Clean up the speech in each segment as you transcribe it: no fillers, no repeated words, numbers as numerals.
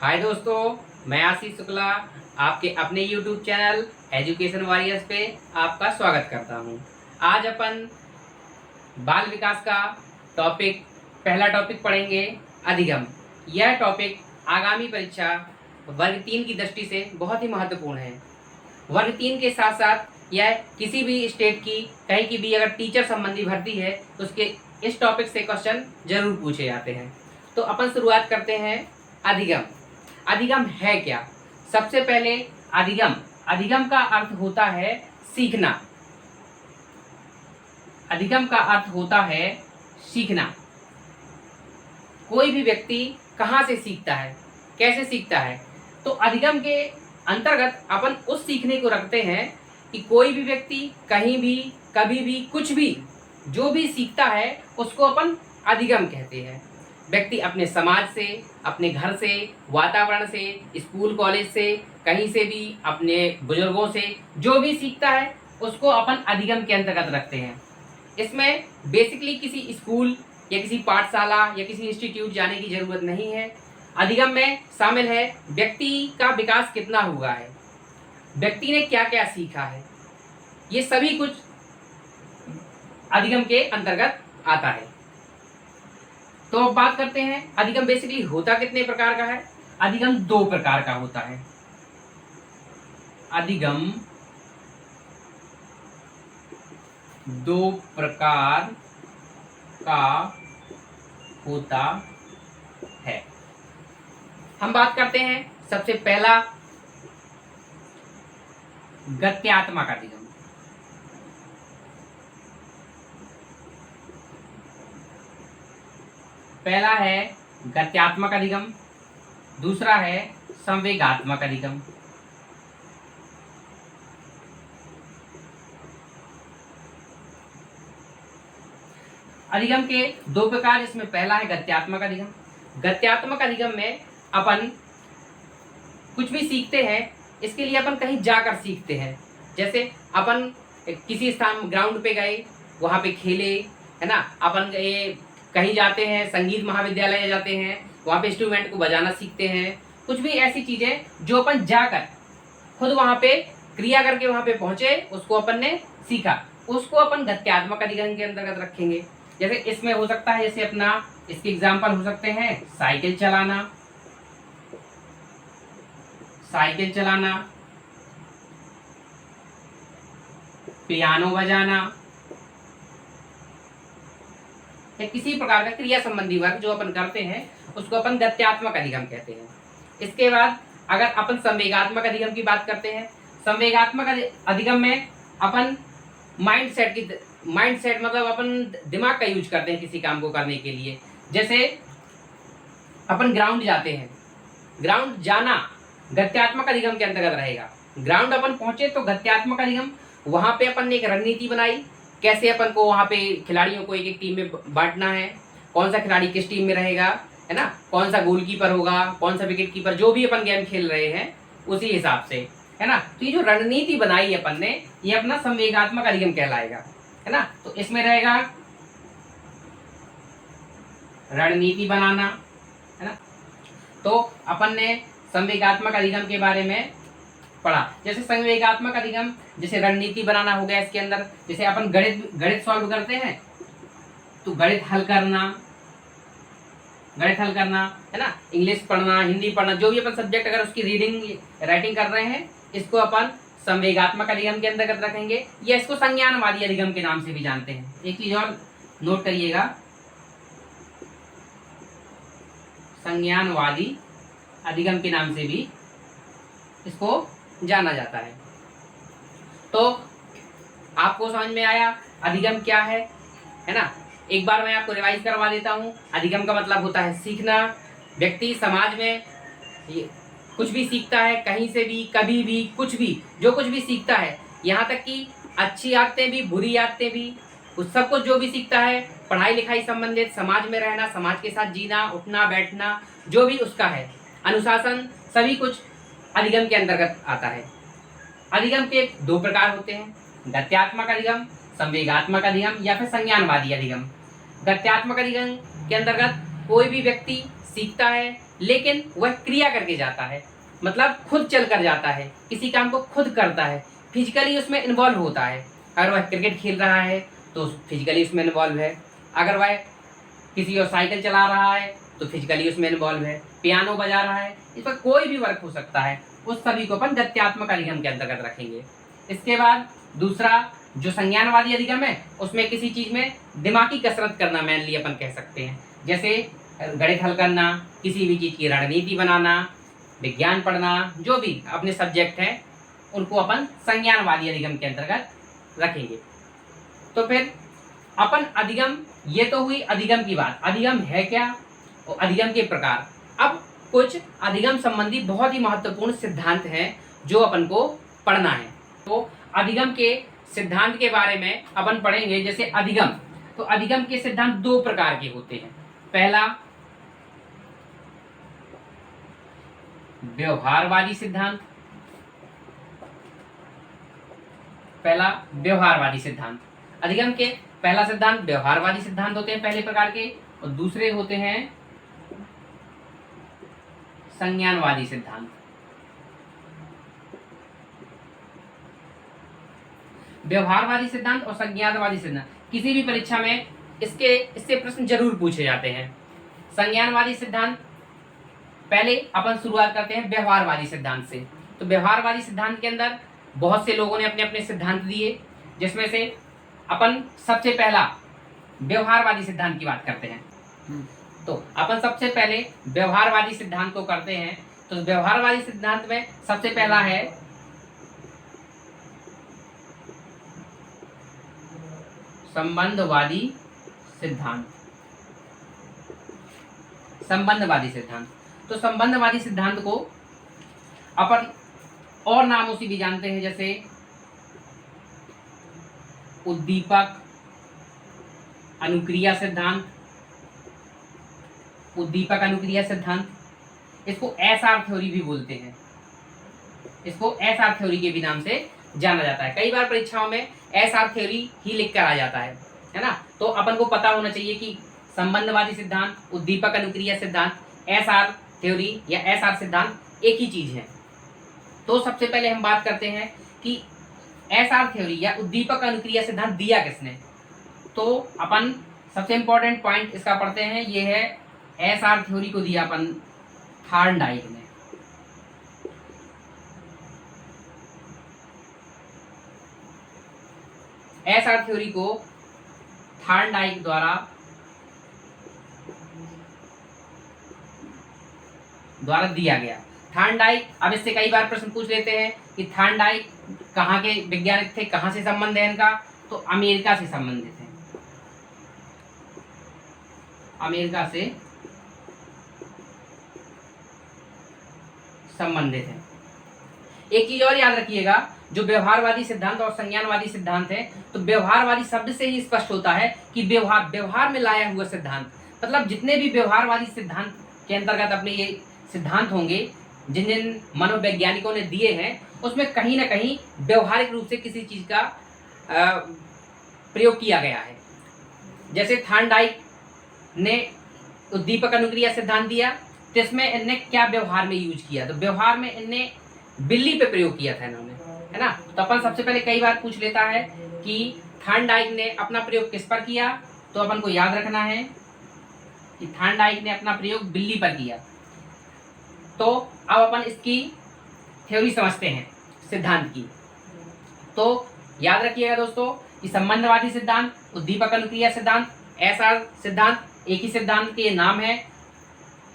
हाय दोस्तों, मैं आशीष शुक्ला आपके अपने YouTube चैनल एजुकेशन वॉरियर्स पे आपका स्वागत करता हूं। आज अपन बाल विकास का पहला टॉपिक पढ़ेंगे, अधिगम। यह टॉपिक आगामी परीक्षा वर्ग 3 की दृष्टि से बहुत ही महत्वपूर्ण है। वर्ग 3 के साथ साथ यह किसी भी स्टेट की कहीं की भी अगर टीचर संबंधी भर्ती है तो उसके इस टॉपिक से क्वेश्चन जरूर पूछे जाते हैं। तो अपन शुरुआत करते हैं अधिगम। अधिगम है क्या? सबसे पहले अधिगम का अर्थ होता है सीखना। अधिगम का अर्थ होता है सीखना। कोई भी व्यक्ति कहाँ से सीखता है, कैसे सीखता है? तो अधिगम के अंतर्गत अपन उस सीखने को रखते हैं कि कोई भी व्यक्ति कहीं भी कभी भी कुछ भी जो भी सीखता है उसको अपन अधिगम कहते हैं। व्यक्ति अपने समाज से, अपने घर से, वातावरण से, स्कूल कॉलेज से, कहीं से भी अपने बुजुर्गों से जो भी सीखता है उसको अपन अधिगम के अंतर्गत रखते हैं। इसमें बेसिकली किसी स्कूल या किसी पाठशाला या किसी इंस्टीट्यूट जाने की जरूरत नहीं है। अधिगम में शामिल है व्यक्ति का विकास कितना हुआ है, व्यक्ति ने क्या क्या सीखा है, ये सभी कुछ अधिगम के अंतर्गत आता है। तो अब बात करते हैं अधिगम बेसिकली होता कितने प्रकार का है। अधिगम 2 प्रकार का होता है। अधिगम 2 प्रकार का होता है। हम बात करते हैं सबसे पहला गत्यात्मक अधिगम। पहला है गत्यात्मक अधिगम, दूसरा है संवेगात्मक अधिगम। अधिगम के 2 प्रकार, इसमें पहला है गत्यात्मक अधिगम। गत्यात्मक अधिगम में अपन कुछ भी सीखते हैं, इसके लिए अपन कहीं जाकर सीखते हैं। जैसे अपन किसी स्थान ग्राउंड पे गए, वहां पे खेले, है ना। अपन कहीं जाते हैं, संगीत महाविद्यालय जाते हैं, वहाँ पे इंस्ट्रूमेंट को बजाना सीखते हैं। कुछ भी ऐसी चीजें जो अपन जाकर खुद वहाँ पे क्रिया करके वहाँ पे पहुंचे, उसको अपन ने सीखा, उसको अपन गत्यात्मक अधिगम के अंतर्गत रखेंगे। जैसे इसमें हो सकता है, जैसे अपना इसके एग्जाम्पल हो सकते हैं साइकिल चलाना, पियानो बजाना, या किसी प्रकार का क्रिया संबंधी वर्क जो अपन करते हैं उसको अपन गत्यात्मक अधिगम कहते हैं। इसके बाद अगर अपन संवेगात्मक अधिगम की बात करते हैं, संवेगात्मक अधिगम में अपन माइंडसेट मतलब अपन दिमाग का यूज करते हैं किसी काम को करने के लिए। जैसे अपन ग्राउंड जाते हैं, ग्राउंड जाना गत्यात्मक अधिगम के अंतर्गत रहेगा। ग्राउंड अपन पहुंचे तो गत्यात्मक अधिगम, वहां पे अपन ने एक रणनीति बनाई, कैसे अपन को वहाँ पे खिलाड़ियों को एक एक टीम में बांटना है, कौन सा खिलाड़ी किस टीम में रहेगा, है ना, कौन सा गोलकीपर होगा, कौन सा विकेट कीपर, जो भी अपन गेम खेल रहे हैं उसी हिसाब से, है ना। तो ये जो रणनीति बनाई अपन ने, ये अपना संवेगात्मक अधिगम कहलाएगा, है ना। तो इसमें रहेगा रणनीति बनाना, है ना। तो अपन ने संवेगात्मक अधिगम के बारे में पढ़ा। जैसे संवेगात्मक अधिगम, जैसे रणनीति बनाना हो गया इसके अंदर। जैसे अपन गणित सॉल्व करते हैं तो गणित हल करना, है ना। इंग्लिश पढ़ना, हिंदी पढ़ना, जो भी अपन सब्जेक्ट अगर उसकी रीडिंग राइटिंग कर रहे हैं, इसको अपन संवेगात्मक अधिगम के अंतर्गत रखेंगे, या इसको संज्ञानवादी अधिगम के नाम से भी जानते हैं। एक चीज और नोट करिएगा, संज्ञानवादी अधिगम के नाम से भी इसको जाना जाता है। तो आपको समझ में आया अधिगम क्या है ना। एक बार मैं आपको रिवाइज करवा देता हूँ। अधिगम का मतलब होता है सीखना। व्यक्ति समाज में कुछ भी सीखता है, कहीं से भी, कभी भी, कुछ भी, जो कुछ भी सीखता है, यहाँ तक कि अच्छी आदतें भी, बुरी आदतें भी, उस सब कुछ जो भी सीखता है, पढ़ाई लिखाई संबंधित, समाज में रहना, समाज के साथ जीना, उठना बैठना, जो भी उसका है, अनुशासन, सभी कुछ अधिगम के अंतर्गत आता है। अधिगम के 2 प्रकार होते हैं, गत्यात्मक अधिगम, संवेगात्मक अधिगम, या फिर संज्ञानवादी अधिगम। गत्यात्मक अधिगम के अंतर्गत कोई भी व्यक्ति सीखता है, लेकिन वह क्रिया करके जाता है, मतलब खुद चल कर जाता है, किसी काम को खुद करता है, फिजिकली उसमें इन्वॉल्व होता है। अगर वह क्रिकेट खेल रहा है तो फिजिकली उसमें इन्वॉल्व है, अगर वह किसी और साइकिल चला रहा है तो फिजिकली उसमें इन्वॉल्व है, पियानो बजा रहा है, इस पर कोई भी वर्क हो सकता है, उस सभी को अपन गत्यात्मक अधिगम के अंतर्गत रखेंगे। इसके बाद दूसरा जो संज्ञानवादी अधिगम है, उसमें किसी चीज में दिमागी कसरत करना मेनली अपन कह सकते हैं, जैसे गणित हल करना, किसी भी चीज की रणनीति बनाना, विज्ञान पढ़ना, जो भी अपने सब्जेक्ट हैं उनको अपन संज्ञानवादी अधिगम के अंतर्गत रखेंगे। तो फिर अपन अधिगम, ये तो हुई अधिगम की बात, अधिगम है क्या और अधिगम के प्रकार। अब कुछ अधिगम संबंधी बहुत ही महत्वपूर्ण सिद्धांत हैं जो अपन को पढ़ना है। तो अधिगम के सिद्धांत के बारे में अपन पढ़ेंगे। जैसे अधिगम, तो अधिगम के सिद्धांत दो प्रकार के होते हैं। पहला व्यवहारवादी सिद्धांत, पहला व्यवहारवादी सिद्धांत। अधिगम के पहला सिद्धांत व्यवहारवादी सिद्धांत होते हैं पहले प्रकार के, और दूसरे होते हैं संज्ञानवादी सिद्धांत। व्यवहारवादी सिद्धांत और संज्ञानवादी सिद्धांत किसी भी परीक्षा में इससे प्रश्न जरूर पूछे जाते हैं। संज्ञानवादी सिद्धांत, पहले अपन शुरुआत करते हैं व्यवहारवादी सिद्धांत से। तो व्यवहारवादी सिद्धांत के अंदर बहुत से लोगों ने अपने अपने सिद्धांत दिए, जिसमें से अपन सबसे पहला व्यवहारवादी सिद्धांत की बात करते हैं। तो अपन सबसे पहले व्यवहारवादी सिद्धांत को करते हैं। तो व्यवहारवादी सिद्धांत में सबसे पहला है संबंधवादी सिद्धांत। संबंधवादी सिद्धांत, तो संबंधवादी सिद्धांत को अपन और नामों से भी जानते हैं, जैसे उद्दीपक अनुक्रिया सिद्धांत, उद्दीपक अनुक्रिया सिद्धांत। इसको एसआर थ्योरी भी बोलते हैं, इसको एसआर थ्योरी के भी नाम से जाना जाता है। कई बार परीक्षाओं में एसआर थ्योरी ही लिख कर आ जाता है ना। तो अपन को पता होना चाहिए कि संबंधवादी सिद्धांत, उद्दीपक अनुक्रिया सिद्धांत, एसआर थ्योरी या एसआर सिद्धांत एक ही चीज है। तो सबसे पहले हम बात करते हैं कि एसआर थ्योरी या उद्दीपक अनुक्रिया सिद्धांत दिया किसने। तो अपन सबसे इंपॉर्टेंट पॉइंट इसका पढ़ते हैं, ये है एसआर थ्योरी को दिया अपन थार्नडाइक ने। एसआर थ्योरी को थार्नडाइक द्वारा दिया गया। थार्नडाइक, अब इससे कई बार प्रश्न पूछ लेते हैं कि थार्नडाइक कहाँ के वैज्ञानिक थे, कहाँ से संबंध है इनका। तो अमेरिका से संबंधित है, अमेरिका से संबंधित है। एक चीज और याद रखिएगा, जो व्यवहारवादी सिद्धांत और संज्ञानवादी सिद्धांत है, तो व्यवहारवादी शब्द से ही स्पष्ट होता है कि व्यवहार में लाया हुआ सिद्धांत, मतलब जितने भी व्यवहारवादी सिद्धांत के अंतर्गत अपने ये सिद्धांत होंगे जिन जिन मनोवैज्ञानिकों ने दिए हैं, उसमें कहीं ना कहीं व्यवहारिक रूप से किसी चीज का प्रयोग किया गया है। जैसे थार्नडाइक ने उद्दीपक अनुक्रिया सिद्धांत दिया, तो इसमें इनने क्या व्यवहार में यूज किया, तो व्यवहार में इनने बिल्ली पे प्रयोग किया था इन्होंने, है ना। तो अपन सबसे पहले कई बार पूछ लेता है कि थार्नडाइक ने अपना प्रयोग किस पर किया, तो अपन को याद रखना है कि थार्नडाइक ने अपना प्रयोग बिल्ली पर किया। तो अब अपन इसकी थ्योरी समझते हैं सिद्धांत की। तो याद रखिएगा दोस्तों कि संबंधवादी सिद्धांत, उद्दीपक अनुक्रिया सिद्धांत, एसआर सिद्धांत एक ही सिद्धांत के नाम है।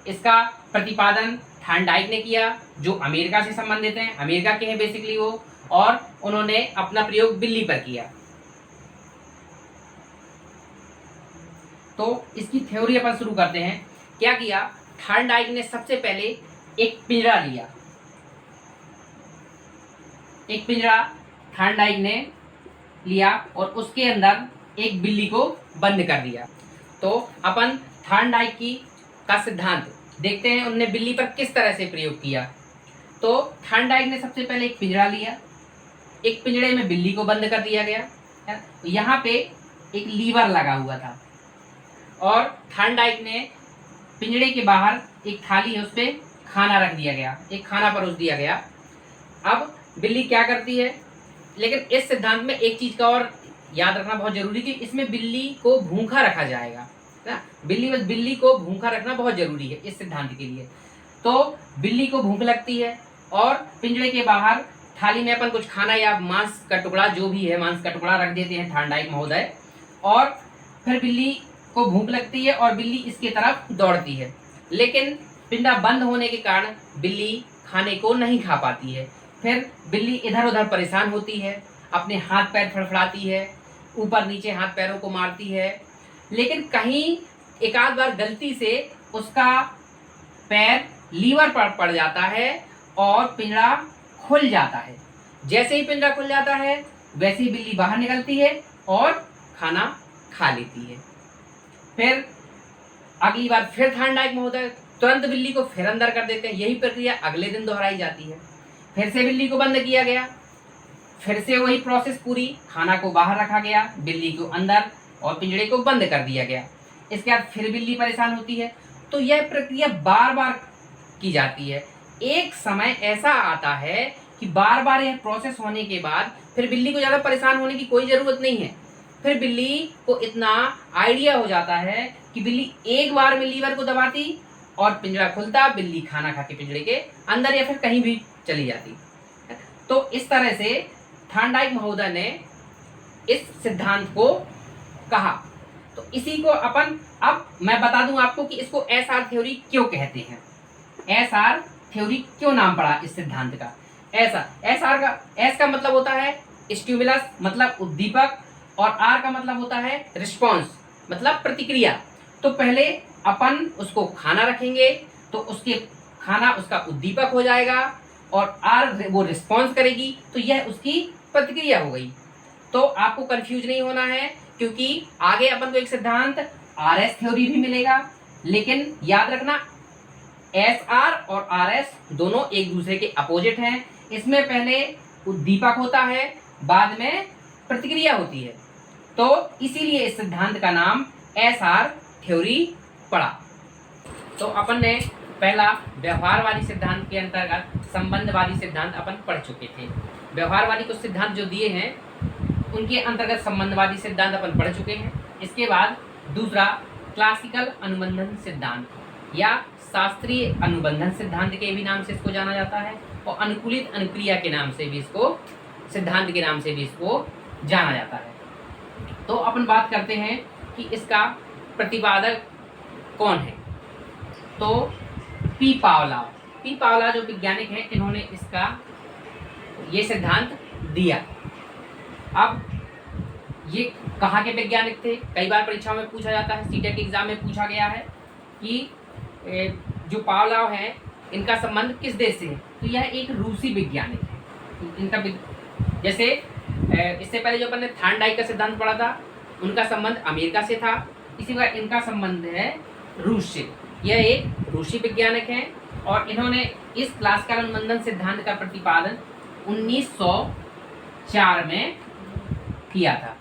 इसका प्रतिपादन थार्नडाइक ने किया, जो अमेरिका से संबंधित हैं, अमेरिका के हैं बेसिकली वो, और उन्होंने अपना प्रयोग बिल्ली पर किया। तो इसकी थ्योरी अपन शुरू करते हैं। क्या किया, थार्नडाइक ने सबसे पहले एक पिंजरा लिया, एक पिंजरा थार्नडाइक ने लिया और उसके अंदर एक बिल्ली को बंद कर दिया। तो अपन थार्नडाइक का सिद्धांत देखते हैं, उनने बिल्ली पर किस तरह से प्रयोग किया। तो थार्नडाइक ने सबसे पहले एक पिंजरा लिया, एक पिंजरे में बिल्ली को बंद कर दिया गया, यहाँ पे एक लीवर लगा हुआ था, और थार्नडाइक ने पिंजड़े के बाहर एक थाली है, उस पे खाना रख दिया गया, एक खाना परोस दिया गया। अब बिल्ली क्या करती है, लेकिन इस सिद्धांत में एक चीज का और याद रखना बहुत जरूरी कि इसमें बिल्ली को भूखा रखा जाएगा ना। बिल्ली को भूखा रखना बहुत जरूरी है इस सिद्धांत के लिए। तो बिल्ली को भूख लगती है और पिंजड़े के बाहर थाली में अपन कुछ खाना या मांस का टुकड़ा, जो भी है मांस का टुकड़ा रख देते हैं थार्नडाइक महोदय, और फिर बिल्ली को भूख लगती है और बिल्ली इसके तरफ दौड़ती है। लेकिन पिंडा बंद होने के कारण बिल्ली खाने को नहीं खा पाती है। फिर बिल्ली इधर उधर परेशान होती है, अपने हाथ पैर फड़फड़ाती है, ऊपर नीचे हाथ पैरों को मारती है, लेकिन कहीं एक आध बार गलती से उसका पैर लीवर पर पड़ जाता है और पिंजरा खुल जाता है। जैसे ही पिंजरा खुल जाता है वैसे ही बिल्ली बाहर निकलती है और खाना खा लेती है। फिर अगली बार फिर थार्नडाइक महोदय तुरंत बिल्ली को फिर अंदर कर देते हैं। यही प्रक्रिया अगले दिन दोहराई जाती है। फिर से बिल्ली को बंद किया गया, फिर से वही प्रोसेस पूरी, खाना को बाहर रखा गया, बिल्ली को अंदर और पिंजड़े को बंद कर दिया गया। इसके बाद फिर बिल्ली परेशान होती है। तो यह प्रक्रिया बार बार की जाती है। एक समय ऐसा आता है कि बार बार यह प्रोसेस होने के बाद फिर बिल्ली को ज़्यादा परेशान होने की कोई ज़रूरत नहीं है। फिर बिल्ली को इतना आइडिया हो जाता है कि बिल्ली एक बार में लीवर को दबाती और पिंजरा खुलता, बिल्ली खाना खा के पिंजरे के अंदर या फिर कहीं भी चली जाती। तो इस तरह से थार्नडाइक महोदय ने इस सिद्धांत को कहा। तो इसी को अपन, अब मैं बता दूं आपको कि इसको एसआर थ्योरी क्यों कहते हैं। एसआर थ्योरी क्यों नाम पड़ा इस सिद्धांत का। एसआर का, एस का मतलब होता है स्टिमुलस मतलब उद्दीपक, और आर का मतलब होता है रिस्पॉन्स मतलब प्रतिक्रिया। तो पहले अपन उसको खाना रखेंगे तो उसके खाना उसका उद्दीपक हो जाएगा और आर वो रिस्पॉन्स करेगी, तो यह उसकी प्रतिक्रिया हो गई। तो आपको कंफ्यूज नहीं होना है, क्योंकि आगे अपन को एक सिद्धांत आरएस थ्योरी भी मिलेगा। लेकिन याद रखना एस आर और आर एस दोनों एक दूसरे के अपोजिट हैं। इसमें पहले उद्दीपक होता है, बाद में प्रतिक्रिया होती है। तो इसीलिए इस सिद्धांत का नाम एस आर थ्योरी पड़ा। तो अपन ने पहला व्यवहारवादी सिद्धांत के अंतर्गत संबंधवादी सिद्धांत अपन पढ़ चुके थे। व्यवहारवादी कुछ सिद्धांत जो दिए हैं उनके अंतर्गत संबंधवादी सिद्धांत अपन पढ़ चुके हैं। इसके बाद दूसरा क्लासिकल अनुबंधन सिद्धांत या शास्त्रीय अनुबंधन सिद्धांत के भी नाम से इसको जाना जाता है, और अनुकूलित अनुक्रिया के नाम से भी इसको, सिद्धांत के नाम से भी इसको जाना जाता है। तो अपन बात करते हैं कि इसका प्रतिपादक कौन है। तो पी पावला जो वैज्ञानिक हैं, इन्होंने इसका ये सिद्धांत दिया। अब ये कहाँ के वैज्ञानिक थे, कई बार परीक्षाओं में पूछा जाता है, सीटेट एग्जाम में पूछा गया है कि जो पावलोव है इनका संबंध किस देश से है। तो यह एक रूसी वैज्ञानिक है। इनका जैसे इससे पहले जो अपन ने थार्नडाइक का सिद्धांत पढ़ा था, उनका संबंध अमेरिका से था। इसी प्रकार इनका संबंध है रूस से। यह एक रूसी वैज्ञानिक हैं और इन्होंने इस क्लासिकल अनुबंधन सिद्धांत का प्रतिपादन 1904 में किया था।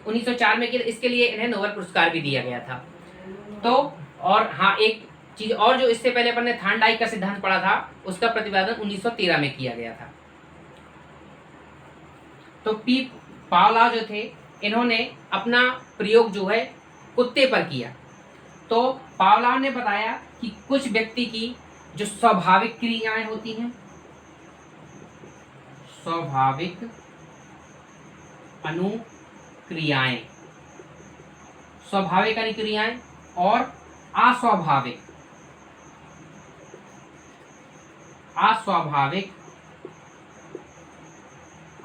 1904 में इसके लिए इन्हें नोबेल पुरस्कार भी दिया गया था। तो और हाँ, एक चीज और, जो इससे पहले अपन ने थार्नडाइक का सिद्धांत पढ़ा था, उसका प्रतिपादन 1913 में किया गया था। तो पी पावलोव जो थे, इन्होंने अपना प्रयोग जो है कुत्ते पर किया। तो पावलोव ने बताया कि कुछ व्यक्ति की जो स्वाभाविक क्रियाएं होती हैं, स्वाभाविक अनुक्रियाएं, स्वाभाविक अनुक्रियाएं और अस्वाभाविक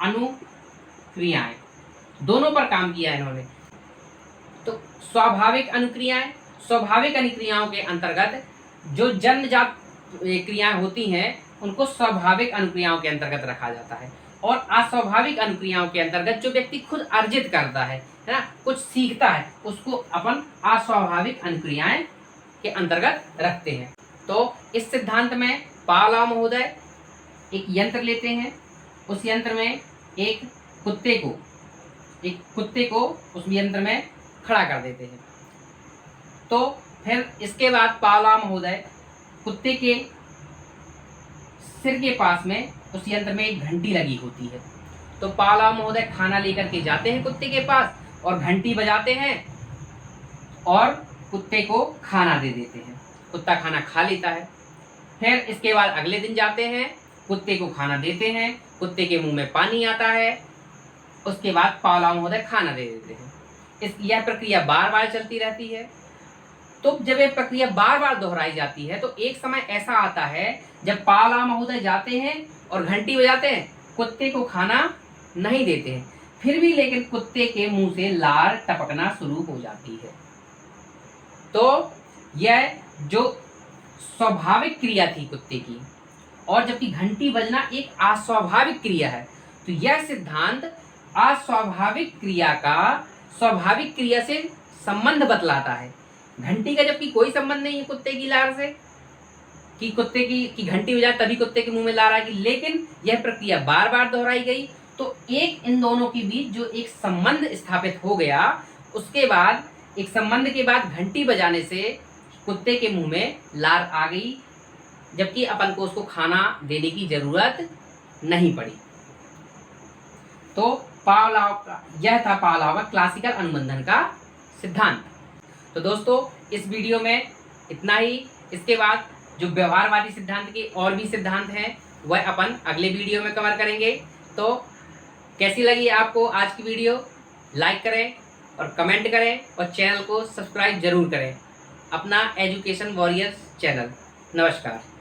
अनुक्रियाएं, दोनों पर काम किया है इन्होंने। तो स्वाभाविक अनुक्रियाओं के अंतर्गत जो जन्मजात क्रियाएं होती हैं उनको स्वाभाविक अनुक्रियाओं के अंतर्गत रखा जाता है, और अस्वाभाविक अनुक्रियाओं के अंतर्गत जो व्यक्ति खुद अर्जित करता है ना, कुछ सीखता है, उसको अपन अस्वाभाविक अनुक्रियाएं के अंतर्गत रखते हैं। तो इस सिद्धांत में पावलोव महोदय एक यंत्र लेते हैं, उस यंत्र में एक कुत्ते को उस यंत्र में खड़ा कर देते हैं। तो फिर इसके बाद पावला महोदय कुत्ते के सिर के पास में उस यंत्र में एक घंटी लगी होती है। तो पावला महोदय खाना लेकर के जाते हैं कुत्ते के पास और घंटी बजाते हैं और कुत्ते को खाना दे देते हैं। कुत्ता खाना खा लेता है। फिर इसके बाद अगले दिन जाते हैं, कुत्ते को खाना देते हैं, कुत्ते के मुंह में पानी आता है। उसके बाद पावला महोदय खाना दे देते हैं। यह प्रक्रिया बार बार चलती रहती है। तो जब यह प्रक्रिया बार बार दोहराई जाती है तो एक समय ऐसा आता है जब पावला महोदय जाते हैं और घंटी बजाते हैं, कुत्ते को खाना नहीं देते हैं, फिर भी लेकिन कुत्ते के मुंह से लार टपकना शुरू हो जाती है। तो यह जो स्वाभाविक क्रिया थी कुत्ते की, और जबकि घंटी बजना एक अस्वाभाविक क्रिया है, तो यह सिद्धांत अस्वाभाविक क्रिया का स्वाभाविक क्रिया से संबंध बतलाता है। घंटी का जबकि कोई संबंध नहीं है कुत्ते की लार से, कि कुत्ते की घंटी बजाए तभी कुत्ते के मुंह में लार आएगी, लेकिन यह प्रक्रिया बार बार दोहराई गई तो एक इन दोनों के बीच जो एक संबंध स्थापित हो गया, उसके बाद एक संबंध के बाद घंटी बजाने से कुत्ते के मुंह में लार आ गई, जबकि अपन को उसको खाना देने की जरूरत नहीं पड़ी। तो यह था पावलोव का क्लासिकल अनुबंधन का सिद्धांत। तो दोस्तों इस वीडियो में इतना ही। इसके बाद जो व्यवहारवादी सिद्धांत के और भी सिद्धांत हैं वह अपन अगले वीडियो में कवर करेंगे। तो कैसी लगी आपको आज की वीडियो? लाइक करें और कमेंट करें और चैनल को सब्सक्राइब जरूर करें, अपना एजुकेशन वॉरियर्स चैनल। नमस्कार।